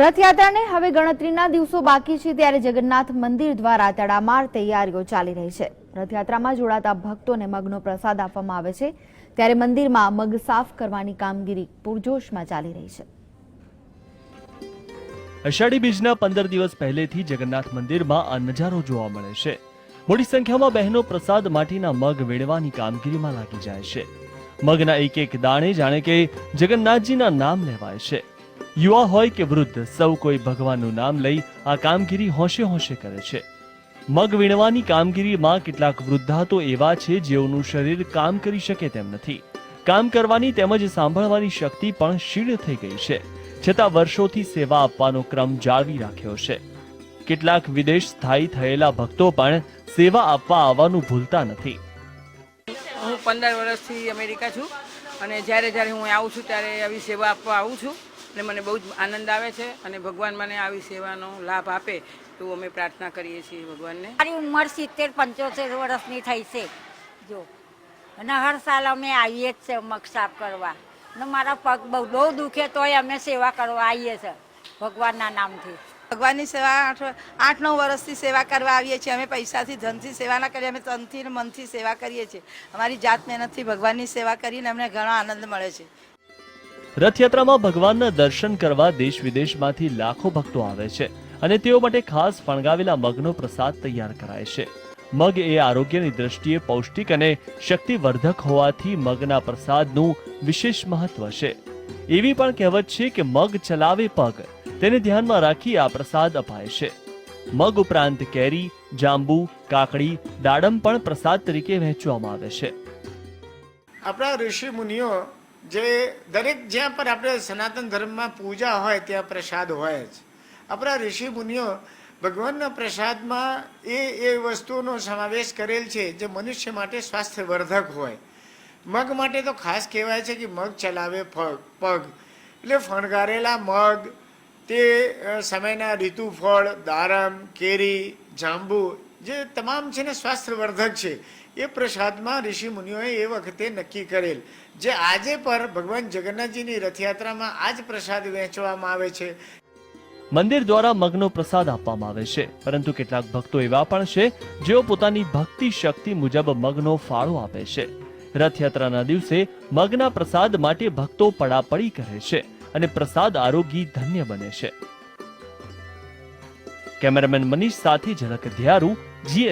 રથયાત્રાને હવે ગણતરીના દિવસો બાકી છે ત્યારે જગન્નાથ મંદિર દ્વારા તડામાર તૈયારીઓ ચાલી રહી છે। રથયાત્રામાં જોડાતા ભક્તોને મગનો પ્રસાદ આપવામાં આવે છે ત્યારે મંદિરમાં મગ સાફ કરવાની કામગીરી પૂરજોશમાં ચાલી રહી છે। અષાઢી બીજના 15 દિવસ પહેલેથી જગન્નાથ મંદિરમાં આ નજારો જોવા મળે છે। મોટી સંખ્યામાં બહેનો પ્રસાદ માટીના મગ વેણવાની કામગીરીમાં લાગી જાય છે। મગના એક એક દાણે જાણે કે જગન્નાથજીના નામ લેવાય છે। યુવા હોય કે વૃદ્ધ, સૌ કોઈ ભગવાનનું નામ લઈ આ કામગીરી હોંશે હોંશે કરે છે। મગ વીણવાની કામગીરીમાં કેટલાક વૃદ્ધા તો એવા છે જેઓનું શરીર કામ કરી શકે તેમ નથી। કામ કરવાની તેમજ સાંભળવાની શક્તિ પણ ક્ષીણ થઈ ગઈ છે, છતાં વર્ષોથી સેવા આપવાનો ક્રમ જાળવી રાખ્યો છે। કેટલાક વિદેશ સ્થાયી થયેલા ભક્તો પણ સેવા આપવા આવવાનું ભૂલતા નથી। હું 15 વર્ષથી અમેરિકા છું અને જ્યારે હું આવું છું ત્યારે આવી સેવા આપવા આવું છું અને મને બહુ જ આનંદ આવે છે અને ભગવાન મને આવી સેવાનો લાભ આપે તો અમે પ્રાર્થના કરીએ છીએ ભગવાનને। મારી ઉંમર 70-75 વર્ષની થઈ છે જો, અને હર સાલ અમે આવીએ જ છે મગ સાફ કરવા ને મારા પગ બહુ દુખે તોય અમે સેવા કરવા આવીએ છીએ ભગવાનના નામથી। ભગવાનની સેવા 8-9 વર્ષથી સેવા કરવા આવીએ છીએ અમે। પૈસાથી ધનથી સેવા ના કરીએ, અમે તનથી ને મનથી સેવા કરીએ છીએ। અમારી જાત મહેનતથી ભગવાનની સેવા કરીને અમને ઘણો આનંદ મળે છે। રથયાત્રામાં ભગવાનના દર્શન કરવા દેશ વિદેશમાંથી લાખો ભક્તો આવે છે અને તેઓ માટે ખાસ ફણગાવેલા મગનો પ્રસાદ તૈયાર કરાય છે। મગ એ આરોગ્યની દ્રષ્ટિએ પૌષ્ટિક અને શક્તિવર્ધક હોવાથી મગના પ્રસાદનું વિશેષ મહત્વ છે। એવી પણ કહેવત છે કે મગ ચલાવે પગ, તેને ધ્યાનમાં રાખી આ પ્રસાદ અપાય છે। મગ ઉપરાંત કેરી, જાંબુ, કાકડી, દાડમ પણ પ્રસાદ તરીકે વહેંચવામાં આવે છે। આપણા ઋષિ મુનિઓ જે દરેક જ્યાં પર આપણે સનાતન ધર્મમાં પૂજા હોય ત્યાં પ્રસાદ હોય જ। આપણા ઋષિ મુનિઓ ભગવાનના પ્રસાદમાં એ વસ્તુઓનો સમાવેશ કરેલ છે જે મનુષ્ય માટે સ્વાસ્થ્યવર્ધક હોય। મગ માટે તો ખાસ કહેવાય છે કે મગ ચલાવે પગ, એટલે ફણગારેલા મગ, તે સમયના ઋતુ ફળ, દાડમ, કેરી, જાંબુ જે તમામ છે ને સ્વાસ્થ્યવર્ધક છે, એ પ્રસાદમાં ઋષિ મુનિઓએ એ વખતે નક્કી કરેલ, જે આજે પર ભગવાન જગન્નાથજીની રથયાત્રામાં આ જ પ્રસાદ વહેંચવામાં આવે છે। મંદિર દ્વારા મગનો પ્રસાદ આપવામાં આવે છે, પરંતુ કેટલાક ભક્તો એવા પણ છે જેઓ પોતાની ભક્તિ શક્તિ મુજબ મગનો ફાળો આપે છે। રથયાત્રાના દિવસે મગના પ્રસાદ માટે ભક્તો પડાપડી કરે છે અને પ્રસાદ આરોગી ધન્ય બને છે। કેમેરામેન મનીષ સાથે ઝલક ધ્યારુ, GS